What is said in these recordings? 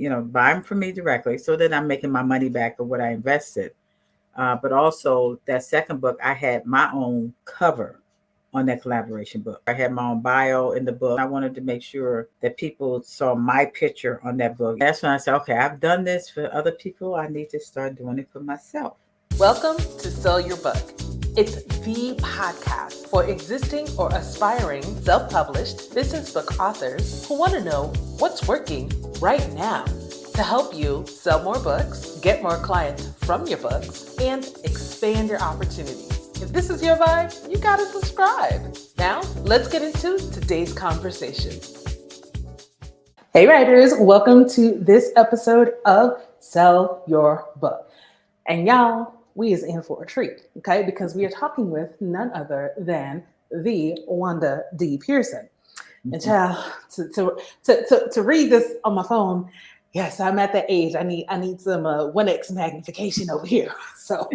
buy them from me directly so that I'm making my money back of what I invested. But also that second book, I had my own cover on that collaboration book. I had my own bio in the book. I wanted to make sure that people saw my picture on that book. That's when I said, okay, I've done this for other people. I need to start doing it for myself. Welcome to Sell Your Book. It's the podcast for existing or aspiring self-published business book authors who want to know what's working right now to help you sell more books, get more clients from your books, and expand your opportunities. If this is your vibe, you gotta subscribe. Now, let's get into today's conversation. Hey writers, welcome to this episode of Sell Your Book. And y'all, we is in for a treat, okay? Because we are talking with none other than the Wanda D. Pearson. And child, to read this on my phone, yes, I'm at that age. I need some 1x magnification over here. So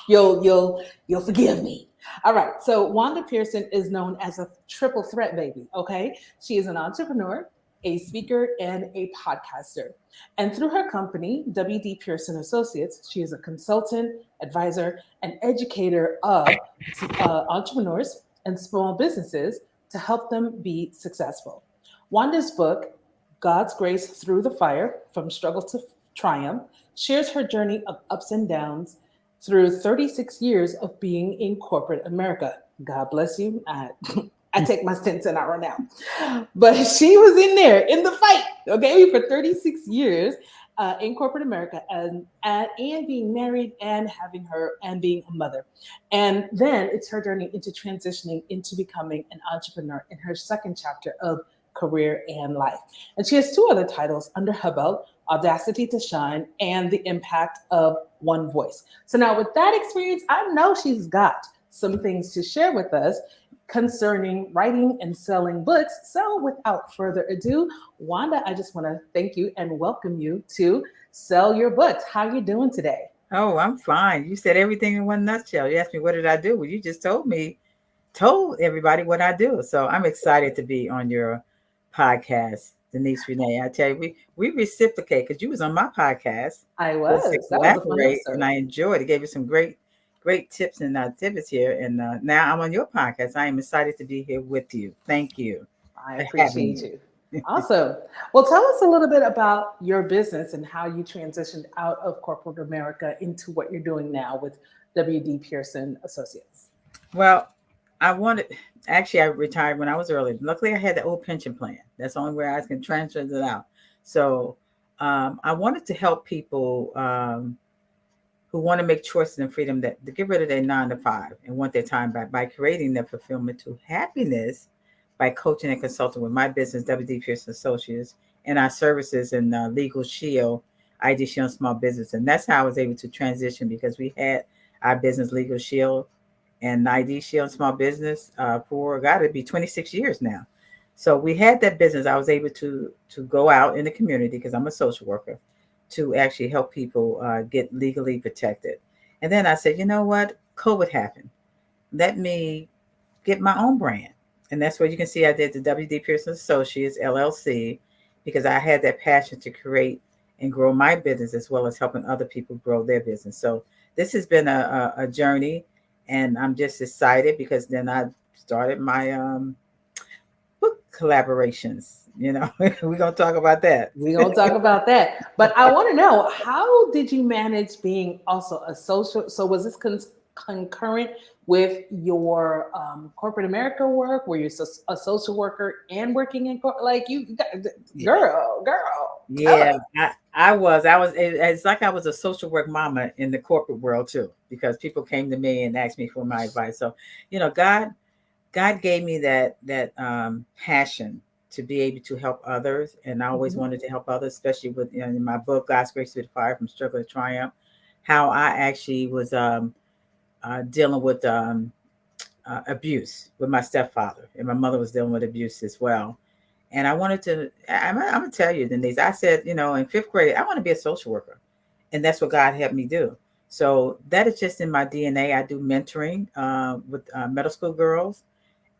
you'll forgive me. All right. So Wanda Pearson is known as a triple threat baby. Okay. She is an entrepreneur, a speaker, and a podcaster. And through her company, WD Pearson Associates, she is a consultant, advisor, and educator of entrepreneurs and small businesses to help them be successful. Wanda's book, God's Grace Through the Fire, From Struggle to Triumph, shares her journey of ups and downs through 36 years of being in corporate America. God bless you. I take my stints and I run out. But she was in there in the fight, okay, for 36 years in corporate America and being married and having her and being a mother. And then it's her journey into transitioning into becoming an entrepreneur in her second chapter of career and life. And she has two other titles under her belt, Audacity to Shine and The Impact of One Voice. So now with that experience, I know she's got some things to share with us concerning writing and selling books. So without further ado, Wanda, I just want to thank you and welcome you to Sell Your Books. How are you doing today? Oh, I'm fine. You said everything in one nutshell. You asked me, what did I do? Well, you just told everybody what I do. So I'm excited to be on your podcast, Denise Renee. I tell you, we reciprocate because you was on my podcast. I was. That was a fun episode. And I enjoyed it. Gave you some great tips and tips here. And now I'm on your podcast. I am excited to be here with you. Thank you. I appreciate you. Awesome. Well, tell us a little bit about your business and how you transitioned out of corporate America into what you're doing now with WD Pearson Associates. Well, I retired when I was early. Luckily, I had the old pension plan. That's the only way I can transfer it out. So I wanted to help people who want to make choices and freedom to get rid of their 9 to 5 and want their time back by creating their fulfillment to happiness by coaching and consulting with my business, WD Pearson Associates, and our services in Legal Shield, ID Shield Small Business. And that's how I was able to transition because we had our business, Legal Shield, and ID Shield Small Business for got to be 26 years now. So we had that business. I was able to go out in the community because I'm a social worker to actually help people get legally protected. And then I said, you know what? COVID happened. Let me get my own brand. And that's where you can see I did the WD Pearson Associates, LLC, because I had that passion to create and grow my business as well as helping other people grow their business. So this has been a journey. And I'm just excited because then I started my book collaborations. We're going to talk about that. We're going to talk about that. But I want to know, how did you manage being also a social? So was this concurrent with your corporate America work? Were you a social worker and working in girl? Yeah, I was. It's like I was a social work mama in the corporate world too, because people came to me and asked me for my advice. So, God gave me that passion to be able to help others, and I always wanted to help others, especially with in my book, God's Grace Through the Fire, From Struggle to Triumph. How I actually was dealing with abuse with my stepfather, and my mother was dealing with abuse as well. And I wanted to, I'm going to tell you, Denise, I said, in 5th grade, I want to be a social worker. And that's what God helped me do. So that is just in my DNA. I do mentoring with middle school girls.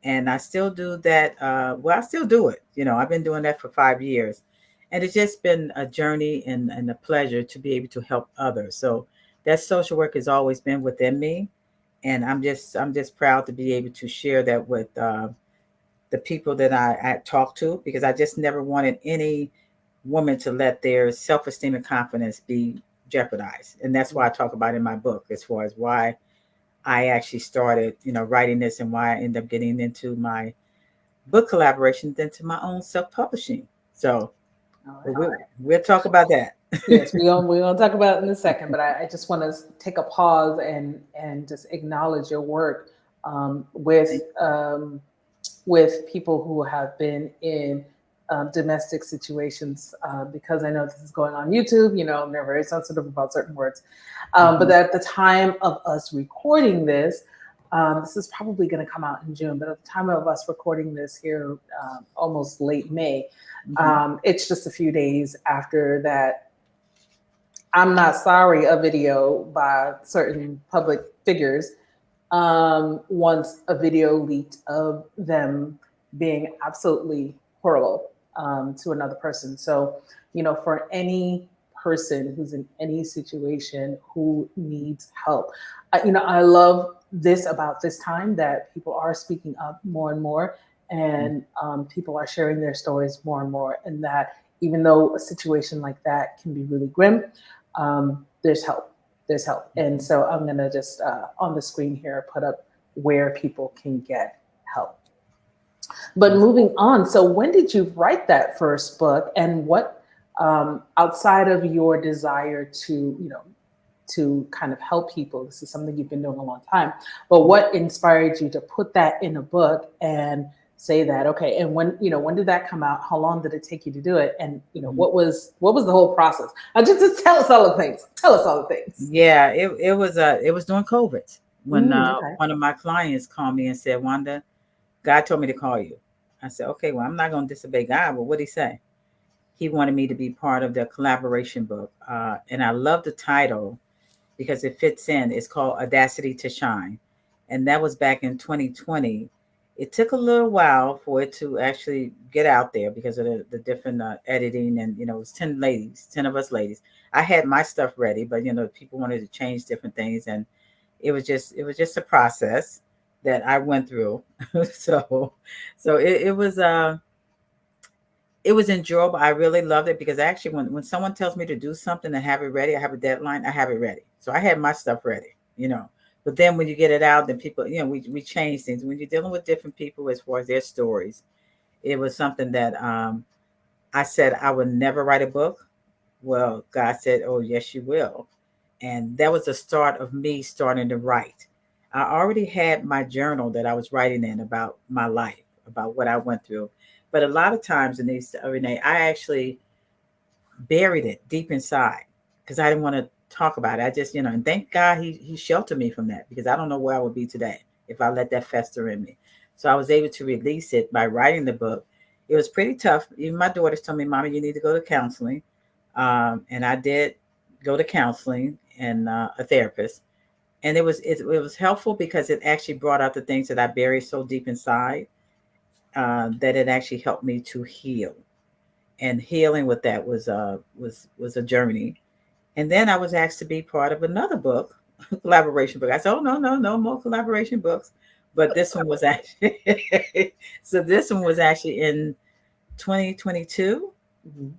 And I still do that. I still do it. I've been doing that for 5 years. And it's just been a journey and a pleasure to be able to help others. So that social work has always been within me, and I'm just proud to be able to share that with the people that I talk to, because I just never wanted any woman to let their self-esteem and confidence be jeopardized. And that's why I talk about in my book, as far as why I actually started, writing this, and why I end up getting into my book collaborations, into my own self-publishing. So All but right. we'll talk about that. Yes, we're gonna talk about it in a second, but I just want to take a pause and just acknowledge your work um, with Thank um, with people who have been in domestic situations, because I know this is going on YouTube. They're very sensitive about certain words. But you. at the time of us recording this, this is probably going to come out in June, but at the time of us recording this here, almost late May, Hmm. it's just a few days after that I'm Not Sorry, a video by certain public figures, once a video leaked of them being absolutely horrible, to another person. So, for any person who's in any situation who needs help, I love this about this time, that people are speaking up more and more, and people are sharing their stories more and more, and that even though a situation like that can be really grim, there's help. There's help. And so I'm going to just on the screen here put up where people can get help. But moving on, so when did you write that first book, and what, outside of your desire to, to kind of help people, this is something you've been doing a long time, but what inspired you to put that in a book and say that, okay, and when did that come out, how long did it take you to do it, and Hmm. what was the whole process? Just tell us all the things, tell us all the things. Yeah, it was during COVID when Okay. one of my clients called me and said, "Wanda, God told me to call you." I said, "Okay, well, I'm not going to disobey God, but what did He say?" He wanted me to be part of the collaboration book, and I love the title because it fits in. It's called Audacity to Shine, and that was back in 2020. It took a little while for it to actually get out there because of the different editing, and it was 10 ladies, 10 of us ladies. I had my stuff ready, but people wanted to change different things, and it was just a process that I went through. so so it was enjoyable. I really loved it because actually, when someone tells me to do something and have it ready, I have a deadline, I have it ready. So I had my stuff ready, you know. But then when you get it out, then people, we change things. When you're dealing with different people as far as their stories, it was something that I said I would never write a book. Well, God said, "Oh, yes, you will." And that was the start of me starting to write. I already had my journal that I was writing in about my life, about what I went through. But a lot of times, Denise, Renee, I actually buried it deep inside because I didn't want to talk about it. I just, and thank God he sheltered me from that, because I don't know where I would be today if I let that fester in me. So I was able to release it by writing the book. It was pretty tough. Even my daughters told me, "Mommy, you need to go to counseling," and I did go to counseling and a therapist, and it was helpful because it actually brought out the things that I buried so deep inside, that it actually helped me to heal. And healing with that was a journey. And then I was asked to be part of another book, collaboration book. I said, "Oh, no, no, no more collaboration books." But this one was actually so this one was actually in 2022. Mhm.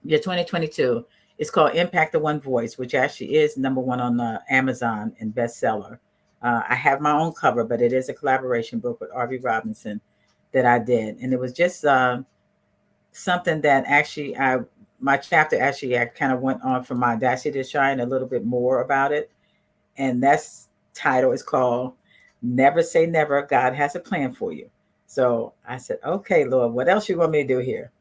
Yeah, 2022. It's called Impact the One Voice, which actually is number one on Amazon and bestseller. I have my own cover, but it is a collaboration book with R.V. Robinson that I did, and it was just something that actually my chapter actually I kind of went on from my audacity to shine a little bit more about it, and that's title is called "Never Say Never. God Has a Plan for You." So I said, "Okay, Lord, what else you want me to do here?"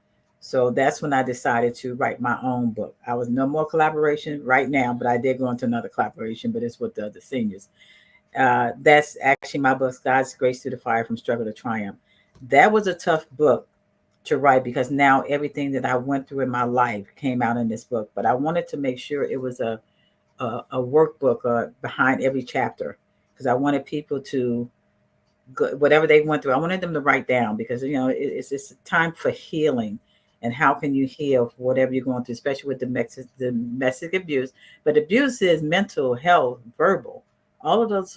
So that's when I decided to write my own book. I was no more collaboration right now, but I did go into another collaboration, but it's with the seniors. That's actually my book, God's Grace Through the Fire, From Struggle to Triumph. That was a tough book to write because now everything that I went through in my life came out in this book. But I wanted to make sure it was a workbook behind every chapter, because I wanted people to whatever they went through. I wanted them to write down, because it's a time for healing, and how can you heal for whatever you're going through, especially with domestic abuse. But abuse is mental health, verbal, all of those,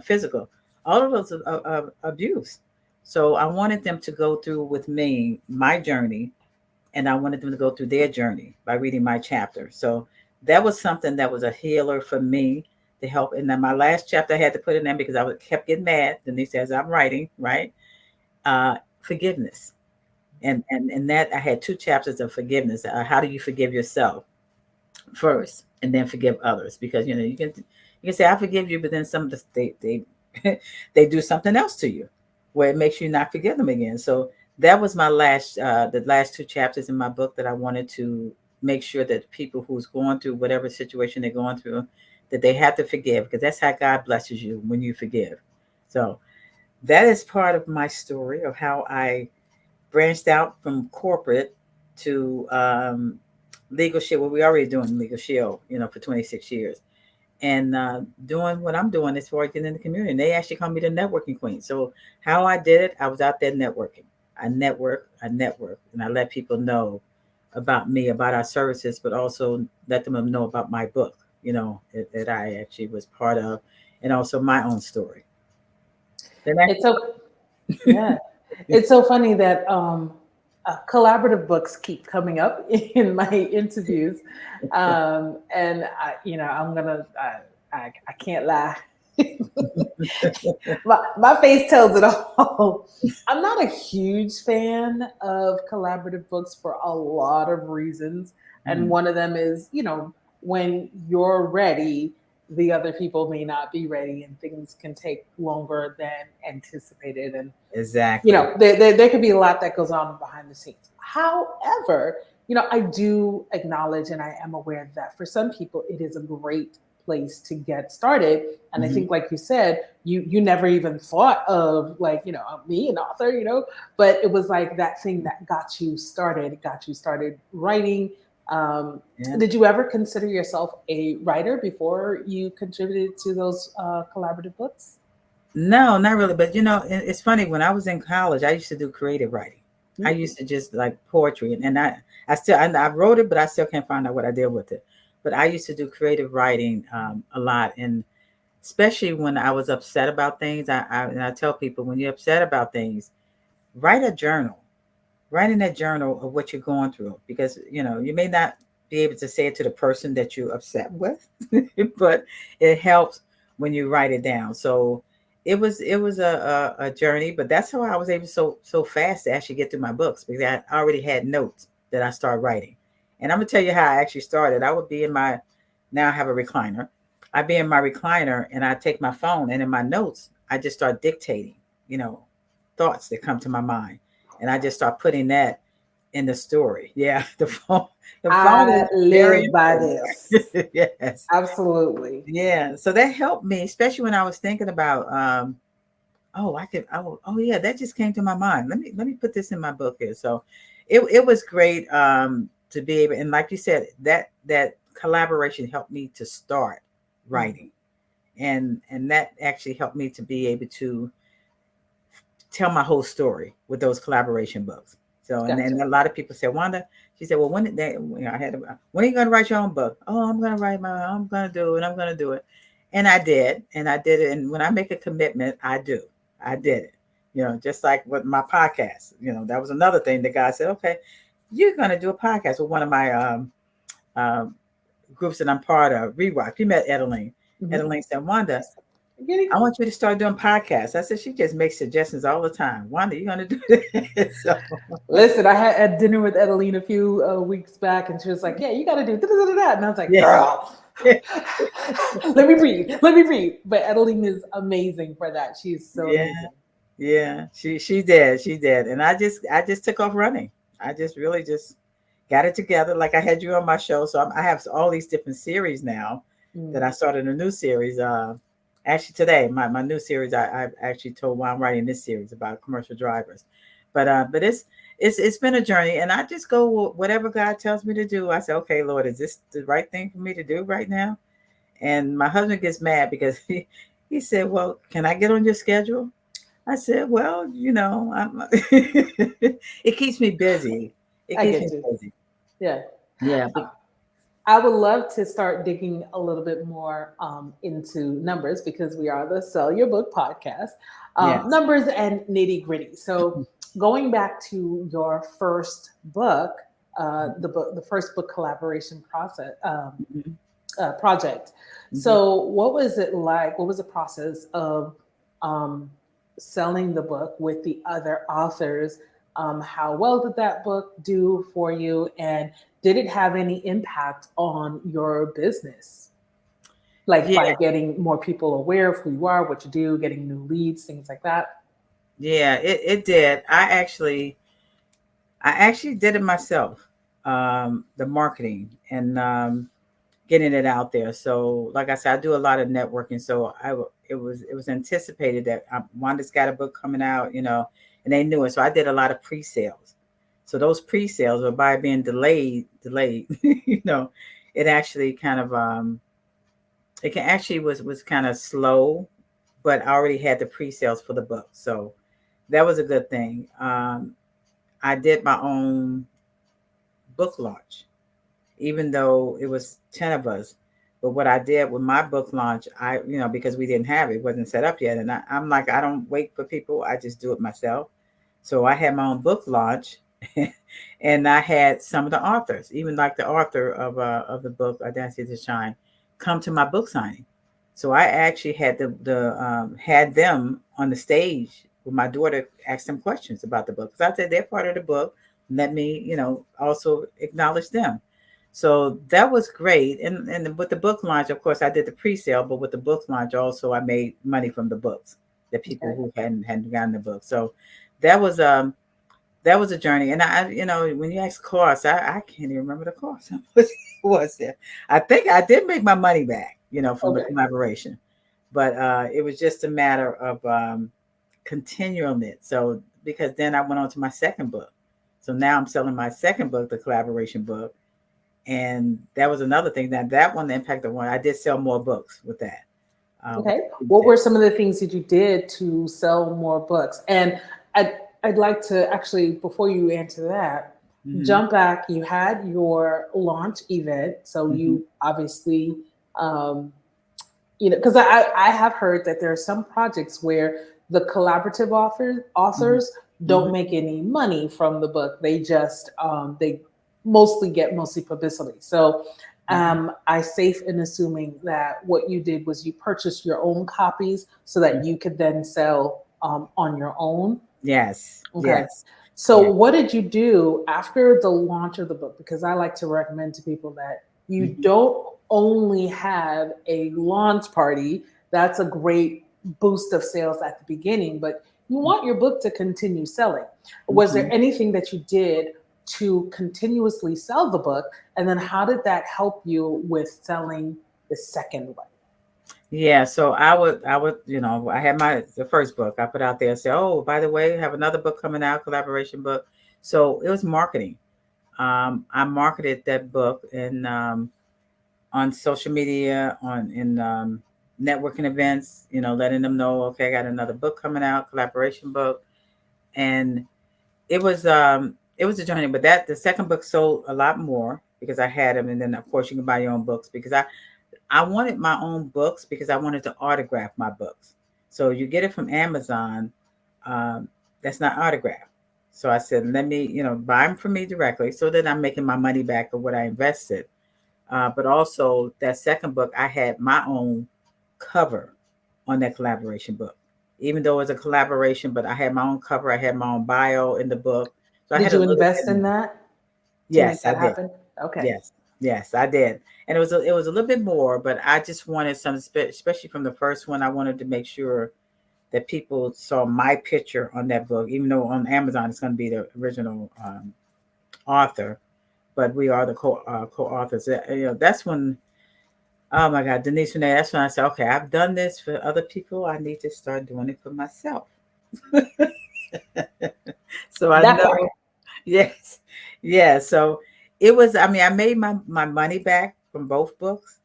physical, all of those abuse. So I wanted them to go through with me my journey, and I wanted them to go through their journey by reading my chapter. So that was something that was a healer for me to help. And then my last chapter I had to put in there because kept getting mad. Denise, as I'm writing, right? Forgiveness. And that I had two chapters of forgiveness. How do you forgive yourself first, and then forgive others? Because you can say I forgive you, but then they they do something else to you, where it makes you not forgive them again. So that was my the last two chapters in my book that I wanted to make sure that people who's going through whatever situation they're going through, that they have to forgive, because that's how God blesses you, when you forgive. So that is part of my story of how I branched out from corporate to legal shield. Well, we already doing legal shield, for 26 years, and doing what I'm doing as far as getting in the community. And they actually call me the networking queen. So how I did it, I was out there networking. I network, and I let people know about me, about our services, but also let them know about my book, that I actually was part of, and also my own story. Then It's so yeah. It's so funny that collaborative books keep coming up in my interviews, and I'm gonna I can't lie. My face tells it all. I'm not a huge fan of collaborative books for a lot of reasons. And Mm, one of them is, when you're ready, the other people may not be ready and things can take longer than anticipated. And exactly. there could be a lot that goes on behind the scenes. However, I do acknowledge and I am aware that for some people it is a great place to get started. And I Hmm. think, like you said, you never even thought of, like, me, an author, but it was like that thing that got you started writing. Um, Yeah. did you ever consider yourself a writer before you contributed to those collaborative books? No, not really. But it's funny. When I was in college, I used to do creative writing. I Mm. used to just like poetry, and I wrote it, but I still can't find out what I did with it. But I used to do creative writing a lot, and especially when I was upset about things. And I tell people, when you're upset about things, write a journal. Write in that journal of what you're going through, because you may not be able to say it to the person that you're upset with, but it helps when you write it down. So it was a journey, but that's how I was able so fast to actually get through my books, because I already had notes that I started writing. And I'm gonna tell you how I actually started. I would be in my now I have a recliner. I'd be in my recliner, and I take my phone, and in my notes I just start dictating, you know, thoughts that come to my mind, and I just start putting that in the story. Yeah, the phone I is very live by this. important. Yes, Absolutely. yeah. So that helped me, especially when I was thinking about, oh, oh yeah, that just came to my mind. Let me put this in my book here. So, it was great to be able, and like you said, that collaboration helped me to start Mm. writing, and that actually helped me to be able to tell my whole story with those collaboration books. So, and then Gotcha. a lot of people said, Wanda, she said, well, when did they, I had, when are you going to write your own book? Oh, I'm going to do it. I'm going to do it. And I did. And I did it. And when I make a commitment, I do. I did it. Just like with my podcast, that was another thing. The guy said, okay, you're going to do a podcast with one of my um, groups that I'm part of, Rewatch. You met Edeline. Hmm. Edeline said, Wanda, Yes. Getting. I want you to start doing podcasts. I said, she just makes suggestions all the time. Wanda, you gonna do this? So Listen, I had a dinner with Edeline a few weeks back, and she was like, "Yeah, you got to do da da da da," and I was like, yeah, "Girl, let me breathe, let me breathe." But Edeline is amazing for that. She is so yeah, amazing. yeah. She did, and I just took off running. I just really just got it together. Like I had you on my show, so I have all these different series now that Mm. I started a new series. Actually today, my new series, I've actually told why I'm writing this series about commercial drivers, but it's been a journey, and I just go whatever God tells me to do. I say, okay, Lord, is this the right thing for me to do right now? And my husband gets mad because he said, well, can I get on your schedule? I said, well, it keeps me busy. It I keeps me get you. busy. Yeah. Yeah, I would love to start digging a little bit more into numbers because we are the Sell Your Book podcast. yes. Numbers and nitty gritty. So, going back to your first book, the first book collaboration Mhm, project. mhm. So, what was it like? What was the process of um, selling the book with the other authors? How well did that book do for you? And did it have any impact on your business? Like Yeah, by getting more people aware of who you are, what you do, getting new leads, things like that? yeah, it did. I actually did it myself. The marketing and getting it out there. So, like I said, I do a lot of networking. So it was anticipated that Wanda's got a book coming out, and they knew it. So I did a lot of pre-sales. So those pre-sales, or by being delayed, it actually kind of it can actually was kind of slow, but I already had the pre-sales for the book, so that was a good thing. I did my own book launch, even though it was 10 of us. But what I did with my book launch, because we didn't have it, wasn't set up yet. And I'm like, I don't wait for people, I just do it myself. So I had my own book launch and I had some of the authors, even like the author of the book, Audacity to Shine, come to my book signing. So I actually had had them on the stage with my daughter, ask them questions about the book. Because I said they're part of the book. Let me, also acknowledge them. So that was great. And with the book launch, of course, I did the pre-sale, but with the book launch also I made money from the books, the people Okay. who hadn't gotten the book. So that was that was a journey. And when you ask cost, I can't even remember the cost. How much was there? I think I did make my money back, from the Okay. collaboration. But it was just a matter of continuing it. So because then I went on to my second book. So now I'm selling my second book, the collaboration book, and that was another thing that one, the impact of one, I did sell more books with that, with Okay. the What were pre-sale. some of the things that you did to sell more books? And I'd like to actually, before you answer that, Hmm. jump back. You had your launch event, so Hmm. you obviously, um, because I have heard that there are some projects where the collaborative Hmm. authors Hmm. don't make any money from the book. They just they mostly get mostly publicity. So Hmm. I safe in assuming that what you did was you purchased your own copies so that you could then sell on your own. Yes, Okay. yes, So, yes. what did you do after the launch of the book? Because I like to recommend to people that you Hmm. don't only have a launch party, that's a great boost of sales at the beginning, but you want your book to continue selling. Was there Hmm. anything that you did to continuously sell the book? And then, how did that help you with selling the second one? Yeah, so I would, I had the first book I put out there, say, oh, by the way, I have another book coming out, collaboration book. So it was marketing. I marketed that book and on social media, on in networking events, letting them know, okay, I got another book coming out, collaboration book, and it was a journey. But that the second book sold a lot more because I had them, and then of course you can buy your own books because I wanted my own books because I wanted to autograph my books. So you get it from Amazon, um, that's not autographed. So I said, let me, buy them from me directly so that I'm making my money back of what I invested. But also that second book, I had my own cover on that collaboration book. Even though it was a collaboration, but I had my own cover. I had my own bio in the book. So I Did had a you little invest bit in more. that to make Yes, I that did. happen? Okay. Yes, yes, I did. And it was a little bit more, but I just wanted some, especially from the first one. I wanted to make sure that people saw my picture on that book, even though on Amazon it's going to be the original author, but we are the co-authors. That's when, oh my God, Denise Renee, that's when I said, okay, I've done this for other people. I need to start doing it for myself. So I That part. know, yes, yeah. So it was. I mean, I made my money back from both books,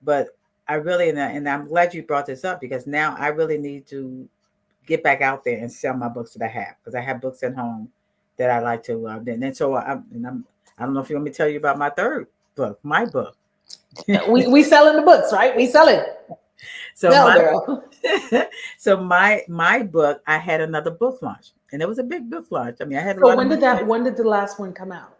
but I really and I'm glad you brought this up because now I really need to get back out there and sell my books that I have because I have books at home that I like to. And so I don't know if you want me to tell you about my third book, my book. We selling the books, right? We selling. So Sell, my girl. so my book, I had another book launch, and it was a big book launch. I mean, I had a So lot of money. when did the last one come out?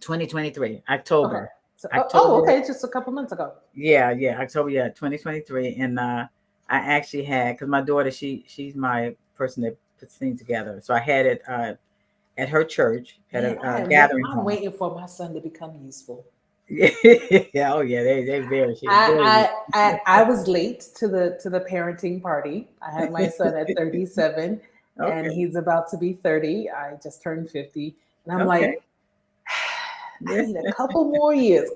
2023 Okay. October. So, October. okay, just a couple months ago. Yeah, October, yeah, 2023. And I actually had, because my daughter, she's my person that puts things together. So I had it at her church at Man, a gathering I'm home. waiting for my son to become useful. Yeah, oh yeah, they very, she's very. I was late to the parenting party. I had my son at 37 and Okay, he's about to be 30. I just turned 50. And I'm okay. like, I Yeah. need a couple more years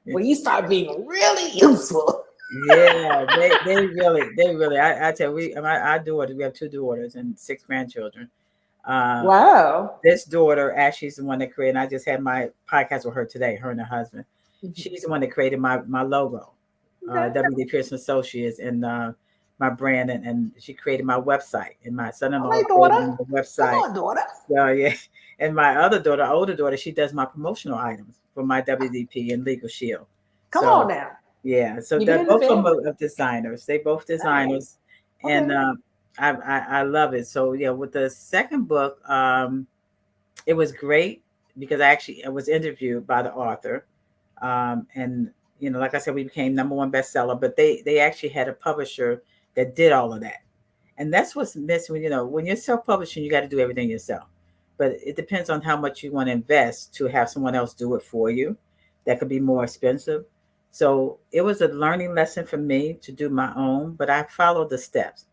where you start being really useful. Yeah, they really. I tell you, our daughters, we have two daughters and six grandchildren. Uh, Wow. this daughter actually is the one that created. I just had my podcast with her today, her and her husband. Mhm. She's the one that created my logo, Okay. WD Pearson Associates, and my brand, and she created my website, and my All son-in-law right, created daughter. the Come website. on, daughter. So yeah, and my other daughter, older daughter, she does my promotional items for my WDP and Legal Shield. Come on So now. yeah, so Keep it that in the both of them family. are designers. They both Nice. designers, and Okay. I love it. So yeah, with the second book, it was great because I was interviewed by the author, and like I said, we became number one bestseller. But they actually had a publisher that did all of that, and that's what's missing. When you're self-publishing, you got to do everything yourself. But it depends on how much you want to invest to have someone else do it for you. That could be more expensive. So it was a learning lesson for me to do my own, but I followed the steps.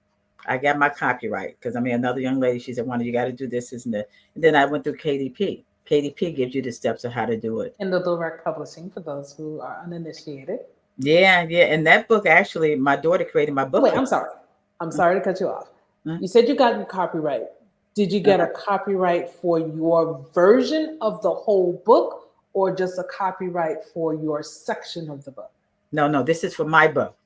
I got my copyright because I mean another young lady, she said, Wanda, you got to do this, isn't it? And then I went through KDP. KDP gives you the steps of how to do it. In the direct publishing for those who are uninitiated. Yeah. And that book actually, my daughter created my book Wait, club. I'm sorry. I'm sorry to cut you off. Uh, You said you got your copyright. Did you get a copyright for your version of the whole book or just a copyright for your section of the book? No, this is for my book.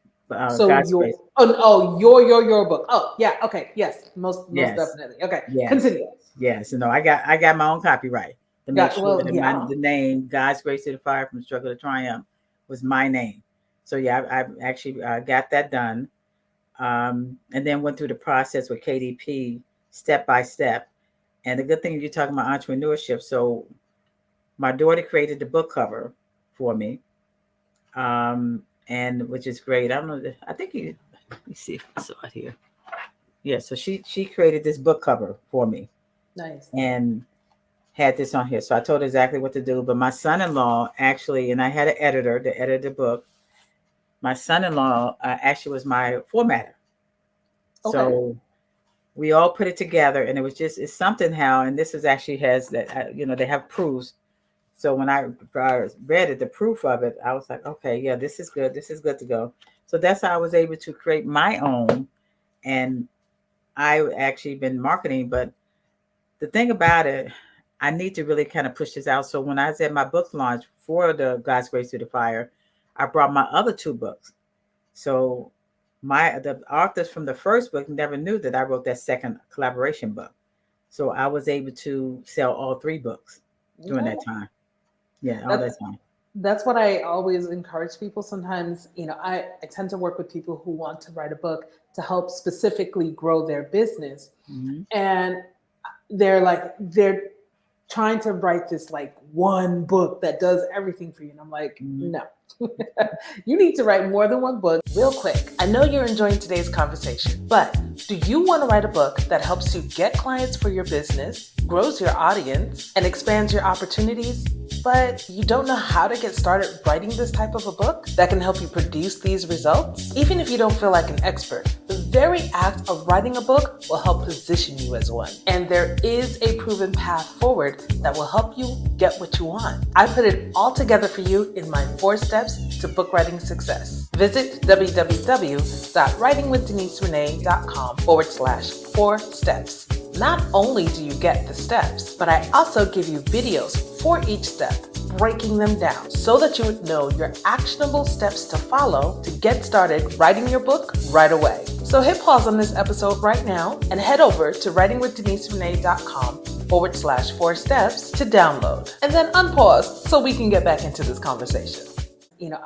So God's grace. your book. Oh, yeah, okay. Yes, most Yes, definitely. Okay. yes, Continue. yes. I got my own copyright to make Got sure well, that yeah. the name God's grace to the fire from struggle to triumph was my name. So yeah, I actually got that done, and then went through the process with KDP step by step. And the good thing is you're talking about entrepreneurship. So my daughter created the book cover for me, and which is great. I don't know. I think you. Let me see if I saw it here. Yeah. So she created this book cover for me Nice. and had this on here. So I told her exactly what to do. But my son-in-law actually, and I had an editor to edit the book. My son-in-law actually was my formatter. Okay. So we all put it together, and it's something how. And this is actually has that they have proofs. So when I read it, the proof of it, I was like, okay, yeah, this is good. This is good to go. So that's how I was able to create my own. And I actually been marketing, but the thing about it, I need to really kind of push this out. So when I was at my book launch for the God's Grace Through the Fire, I brought my other two books. So the authors from the first book never knew that I wrote that second collaboration book. So I was able to sell all three books during Okay. that time. Yeah, all That's that time. that's what I always encourage people. Sometimes, I tend to work with people who want to write a book to help specifically grow their business. Mm-hmm. And they're trying to write this like one book that does everything for you. And I'm like, Mm-hmm. no, you need to write more than one book. Real quick, I know you're enjoying today's conversation, but do you want to write a book that helps you get clients for your business, grows your audience, and expands your opportunities, but you don't know how to get started writing this type of a book that can help you produce these results? Even if you don't feel like an expert, the very act of writing a book will help position you as one. And there is a proven path forward that will help you get what you want. I put it all together for you in my 4 steps to book writing success. Visit www.writingwithdeniserenee.com/4 steps. Not only do you get the steps, but I also give you videos for each step, breaking them down so that you would know your actionable steps to follow to get started writing your book right away. So hit pause on this episode right now and head over to writingwithdeniserenee.com www.wandadpurson.com/4steps to download. And then unpause so we can get back into this conversation.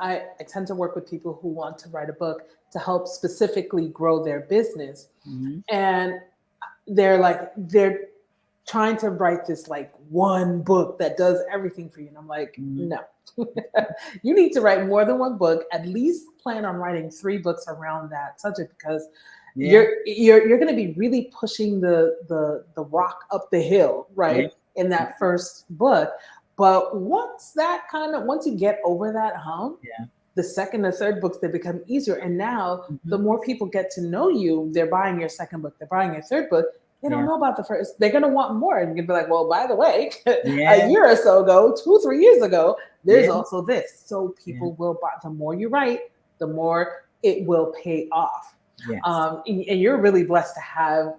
I tend to work with people who want to write a book to help specifically grow their business. Mm-hmm. And they're trying to write this like one book that does everything for you. And I'm like, no, you need to write more than one book. At least plan on writing 3 books around that subject, because you're going to be really pushing the rock up the hill, right? In that first book. But once you get over that hump, the second and third books, they become easier. And now the more people get to know you, they're buying your second book, they're buying your third book. They don't know about the first. They're going to want more. And you're going to be like, well, by the way, a year or so ago, 2-3 years ago, there's also this. So people will buy. The more you write, the more it will pay off. Yes. And you're really blessed to have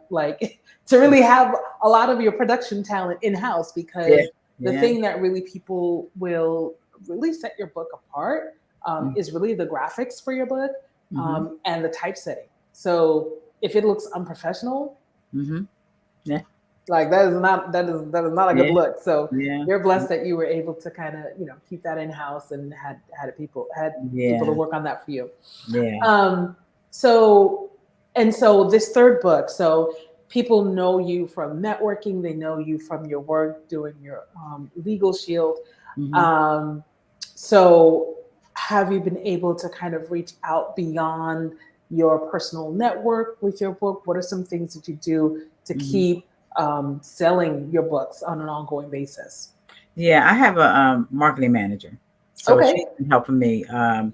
really have a lot of your production talent in-house, because the thing that really people will really set your book apart is really the graphics for your book and the typesetting. So if it looks unprofessional, like that is not a good look. So you're blessed that you were able to kind of keep that in-house and had people to work on that for you. So this third book, so people know you from networking, they know you from your work doing your legal shield. So have you been able to kind of reach out beyond your personal network with your book? What are some things that you do to keep selling your books on an ongoing basis? I have a marketing manager, so she's been helping me a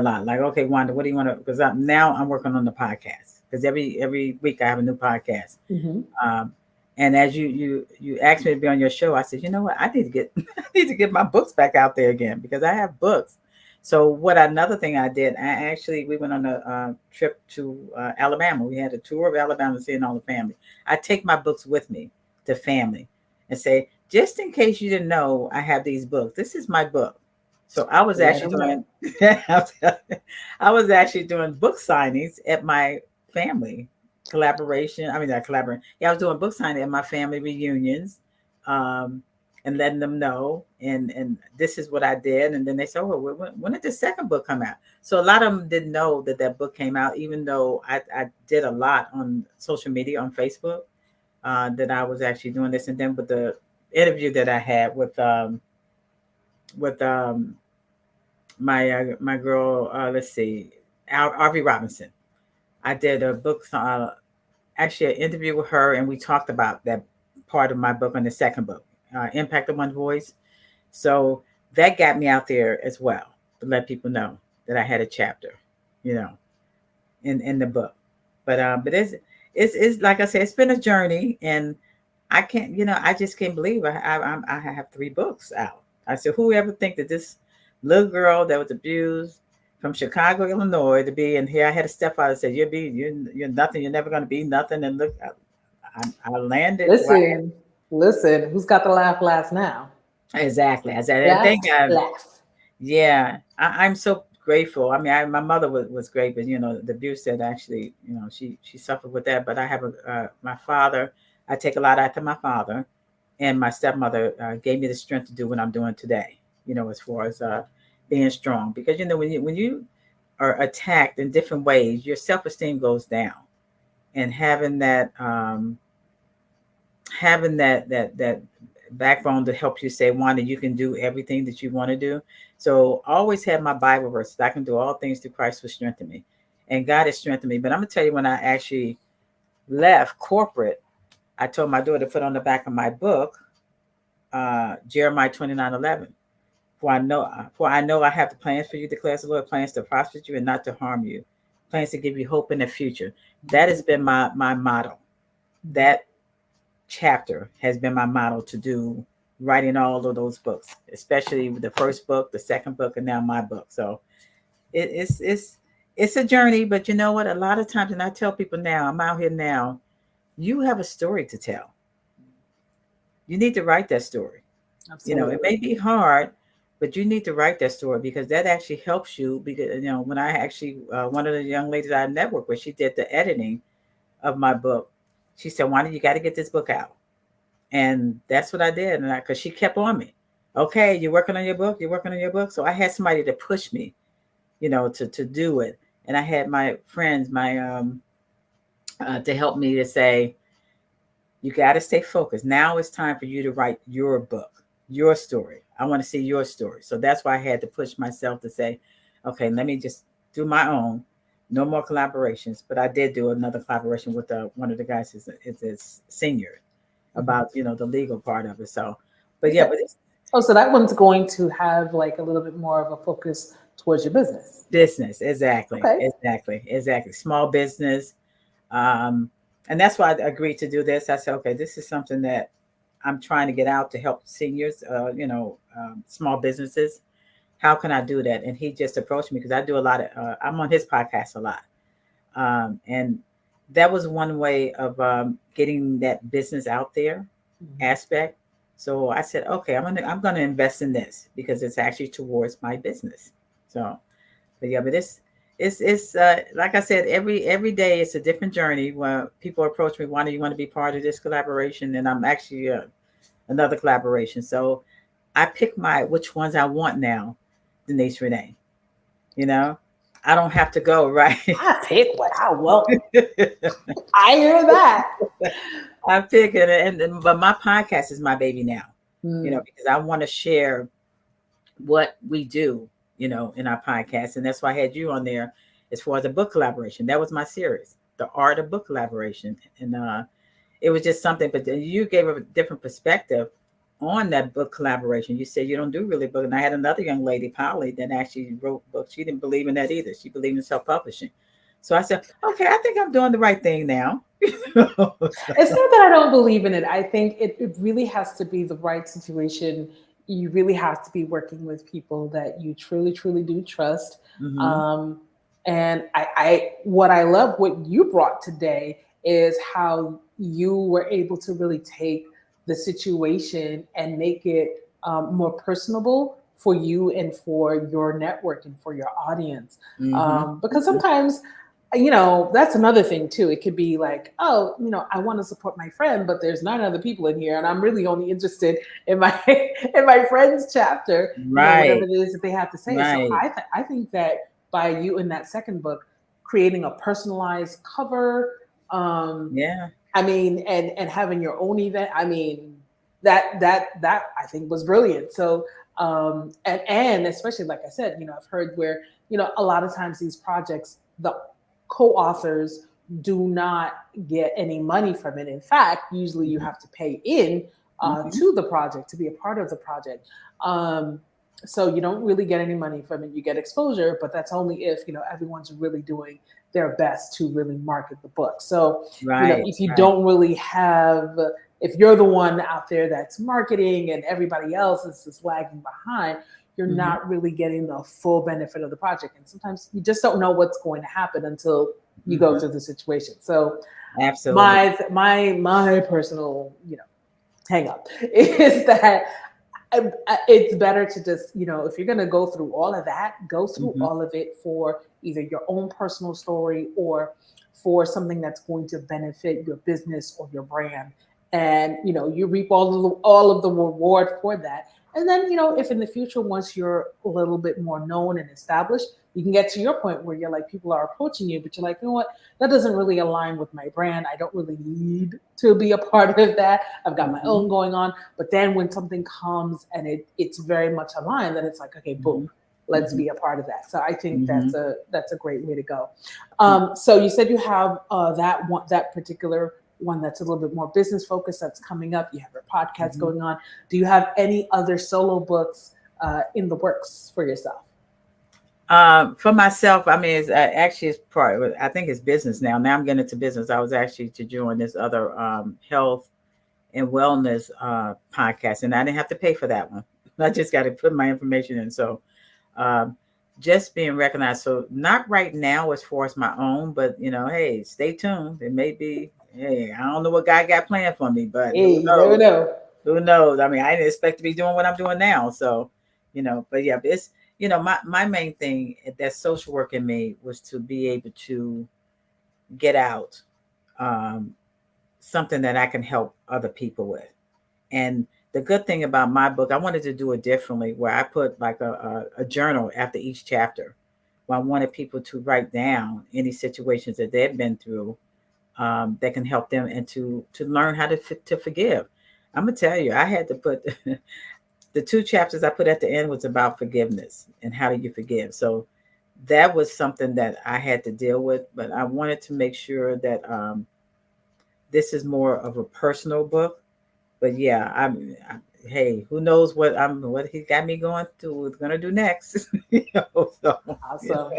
lot. Like, okay, Wanda, what do you want to? Because now I'm working on the podcast, because every week I have a new podcast. And as you asked me to be on your show, I said, you know what, I need to get my books back out there again, because I have books. So another thing I did, we went on a trip to Alabama. We had a tour of Alabama, seeing all the family. I take my books with me to family and say, just in case you didn't know, I have these books. This is my book. So I was actually doing book signings at my family collaboration. I mean, not collaboration. I was doing book signing at my family reunions, and letting them know, and this is what I did. And then they said, well, when did the second book come out? So a lot of them didn't know that book came out, even though I did a lot on social media, on Facebook, that I was actually doing this. And then with the interview that I had with my girl, let's see, Arvie Robinson, I did a book, actually an interview with her, and we talked about that part of my book on the second book, Impact of One Voice. So that got me out there as well, to let people know that I had a chapter, in the book. But it's like I said, it's been a journey, and I can't, I just can't believe I have 3 books out. I said, who ever think that this little girl that was abused from Chicago, Illinois, to be in here? I had a stepfather say, you're nothing, you're never going to be nothing. And look, I landed. Listen, who's got the last now? Exactly. I said, thank God. I'm so grateful. I mean, my mother was great, but the abuse that actually, she suffered with that. But I have my father. I take a lot after my father, and my stepmother gave me the strength to do what I'm doing today. As far as being strong, because when you are attacked in different ways, your self-esteem goes down, and having that backbone to help you say, Wanda, you can do everything that you want to do. So I always have my Bible verse that I can do all things through Christ who strengthened me, and God has strengthened me. But I'm gonna tell you, when I actually left corporate, I told my daughter to put on the back of my book, Jeremiah 29:11. For I know I have the plans for you, declares the Lord, plans to prosper you and not to harm you, plans to give you hope in the future. That has been my motto. That chapter has been my motto to do, writing all of those books, especially the first book, the second book, and now my book. So it's a journey, but you know what? A lot of times, and I tell people now, I'm out here now, you have a story to tell. You need to write that story. Absolutely. It may be hard, but you need to write that story, because that actually helps you. Because, when I actually, one of the young ladies I networked with, she did the editing of my book. She said, Wanda, you got to get this book out. And that's what I did. And because she kept on me, okay, you're working on your book, you're working on your book. So I had somebody to push me, to do it. And I had my friends, to help me to say, you got to stay focused. Now it's time for you to write your book, your story. I want to see your story. So that's why I had to push myself to say, okay, let me just do my own. No more collaborations. But I did do another collaboration with one of the guys is senior Mhm. about the legal part of it. So, but yeah, Okay. but it's Oh, so that one's going to have like a little bit more of a focus towards your business. business. Exactly, Okay. exactly, exactly. Small business. Um, and that's why I agreed to do this. I said, okay, this is something that I'm trying to get out to help seniors, small businesses. How can I do that? And he just approached me because I do a lot of, I'm on his podcast a lot. And that was one way of getting that business out there Mhm. aspect. So I said, okay, I'm gonna invest in this because it's actually towards my business. So, but yeah, but it's like I said, every day it's a different journey. When people approach me, why do you want to be part of this collaboration? And I'm actually another collaboration. So I pick my which ones I want now, Denise Renee. You know, I don't have to go right. I pick what I want. I hear that. I pick it, but my podcast is my baby now. Mm. Because I want to share what we do, in our podcast, and that's why I had you on there as far as a book collaboration. That was my series, the art of book collaboration, and it was just something. But then you gave a different perspective on that book collaboration. You said you don't do really book, and I had another young lady, Polly, that actually wrote books. She didn't believe in that either. She believed in self-publishing. So I said, okay, I think I'm doing the right thing now. It's not that I don't believe in it. I think it really has to be the right situation. You really have to be working with people that you truly, truly do trust. Hmm. Um, and what I love, what you brought today is how you were able to really take the situation and make it more personable for you and for your network and for your audience. Hmm. Because sometimes that's another thing too. It could be like, oh, I want to support my friend, but there's 9 other people in here and I'm really only interested in my in my friend's chapter, whatever Right, it is that they have to say. So right. I think that by you in that second book creating a personalized cover, um Yeah. I mean, and having your own event, I mean, that I think was brilliant. So and especially like I said, I've heard where, a lot of times these projects, the co-authors do not get any money from it. In fact, usually you have to pay in Hmm. to the project to be a part of the project. Um, so you don't really get any money from it. You get exposure, but that's only if everyone's really doing their best to really market the book. So Right, if you right. don't really have, if you're the one out there that's marketing and everybody else is just lagging behind, you're Hmm. not really getting the full benefit of the project. And sometimes you just don't know what's going to happen until you go Hmm. through the situation. So Absolutely. my personal hang up is that it's better to just if you're going to go through all of that, go through Hmm. all of it for either your own personal story or for something that's going to benefit your business or your brand, and you reap all of the reward for that. And then if in the future, once you're a little bit more known and established, you can get to your point where you're like, people are approaching you, but you're like, what, that doesn't really align with my brand. I don't really need to be a part of that. I've got my Hmm. own going on. But then when something comes and it's very much aligned, then it's like, okay, boom, Hmm. let's Hmm. be a part of that. So I think Hmm. that's a great way to go. So you said you have that particular one that's a little bit more business focused that's coming up. You have your podcast Hmm. going on. Do you have any other solo books in the works for yourself? For myself, I mean, actually it's part. I think it's business now. Now I'm getting into business. I was actually to join this other health and wellness podcast, and I didn't have to pay for that one. I just got to put my information in. So um, just being recognized. So not right now as far as my own, but hey, stay tuned. It may be. Hey, I don't know what God got planned for me, but Hey, who you never knows? know. Who knows? I mean, I didn't expect to be doing what I'm doing now. So, but yeah, but it's, my main thing that social work in me was to be able to get out um, something that I can help other people with. And the good thing about my book, I wanted to do it differently, where I put like a journal after each chapter, where I wanted people to write down any situations that they've been through, that can help them, and to learn how to forgive. I'm gonna tell you, I had to put the two chapters I put at the end was about forgiveness and how do you forgive. So that was something that I had to deal with, but I wanted to make sure that this is more of a personal book. But yeah, hey, who knows what he got me going to gonna do next? So yeah, Awesome.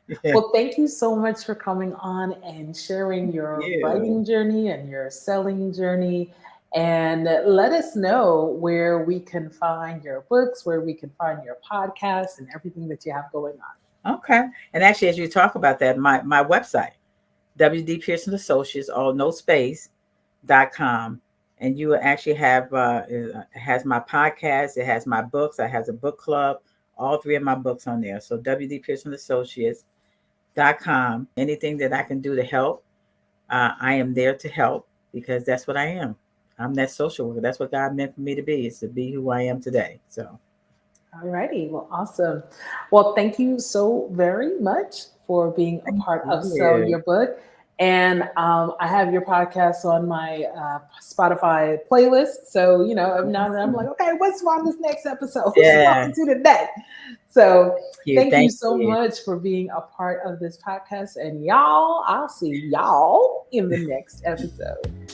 yeah, Well, thank you so much for coming on and sharing your yeah. writing journey and your selling journey. And let us know where we can find your books, where we can find your podcast, and everything that you have going Okay. And actually, as you talk about that, my website, WD Pearson Associates, all no space .com, and you will actually have it has my podcast, it has my books, it has a book club, all three of my books on there. So WD Pearson Associates.com. Anything that I can do to help, I am there to help, because that's what I am. I'm that social worker. That's what God meant for me to be, is to be who I am today. So on. Alrighty, well, awesome. Well, thank you so very much for being a thank part of Sell you. Your Book. And I have your podcast on my Spotify playlist. So, you know, every now and then I'm like, Awesome. okay, what's on this next episode? Who's she Yeah. talking to today? So, thank you Thank so you. much for being a part of this podcast. And y'all, I'll see y'all in the next episode.